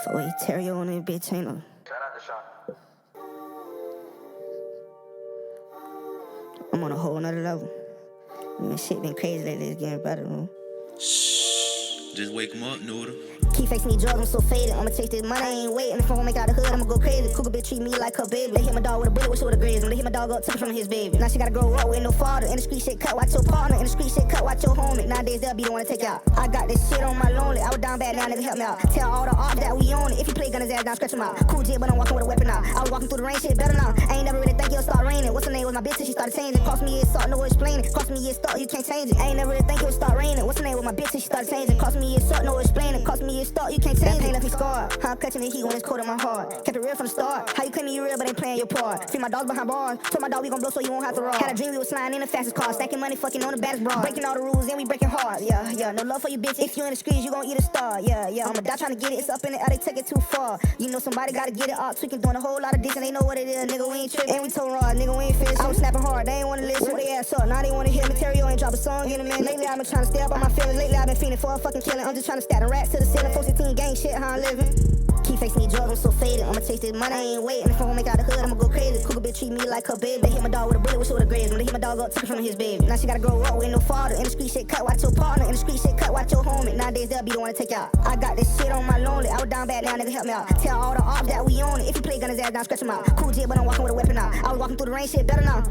Boy, Terrio on that bitch, ain't no. Shout out to Sean. I'm on a whole nother level. Man, shit been crazy lately, it's getting better, man. Shh, just wake him up, Noodle. Keep facing these drugs, I'm so faded. I'ma chase this money, I ain't waiting. If I won't make out the hood, I'ma go crazy. Cougar bitch treat me like her baby. They hit my dog with a bullet, wish it would've grazed him. They hit my dog up, took it from his baby. Now she gotta grow up with no father. In the street shit cut, watch your partner. In the street shit cut, watch your homie. Nowadays they'll be the one to take out. I got this shit on my lonely. I was down bad, now nigga help me out. Tell all the ops that we own it. If he play gun his ass down, scratch him out. Cool jit, but I'm walking with a weapon now. I was walking through the rain, shit better now. I ain't never really think it'll start raining. What's her name? Was my bitch till she started changing. Cost me a salt, no explaining. Cost me a start, you can't change it. I ain't never really think it would start raining. What's her name? Was my bitch till she started changing. Cost me a salt, no explaining. Cost me a start, you can't change it. That pain left me scarred. How I'm clutching the heat when it's cold in my heart. Kept it real from the start. How you claiming you real but ain't playing your part? Free my dogs behind bars. Told my dog we gon' blow so you won't have to roll. Had a dream we was flying in the fastest car. Stacking money, fucking on the baddest broad. Breaking all the rules and we breaking hard. Yeah, yeah. No love for you bitch. If you in the streets, you gon' eat a star. Yeah, yeah. I'ma die trying to get it. It's up in the air, they took it too far. You know somebody gotta get it up. Tweaking, doing a whole lot of this and they know what it is. Nigga, we ain't tripping. And we told raw, nigga, we ain't finished. I was snapping hard, they ain't wanna listen. What they ass up, now they wanna hear material. Ain't drop a song in a minute. Lately I've been trying to stay up on my feelings. Lately I've been feeling for a fucking killing. I'm just trying to stack the rats to the ceiling. 14 gang shit, how I'm living. Keep facing these drugs, I'm so faded. I'ma chase this money, I ain't waiting. If I won't make out the hood, I'ma go crazy. Cougar bitch treat me like her baby. They hit my dog with a bullet, wish it would've grazed him. They hit my dog up, took it from his baby. Now she gotta grow up with no father. In the street shit cut, watch your partner. In the street shit cut, watch your homie. Nowadays they'll be the one to take out. I got this shit on my lonely. I was down bad, now nigga help me out. Tell all the ops that we own it. If he play gun his ass down, scratch him out. Cool jit, but I'm walking with a weapon now. I was walking through the rain, shit better now.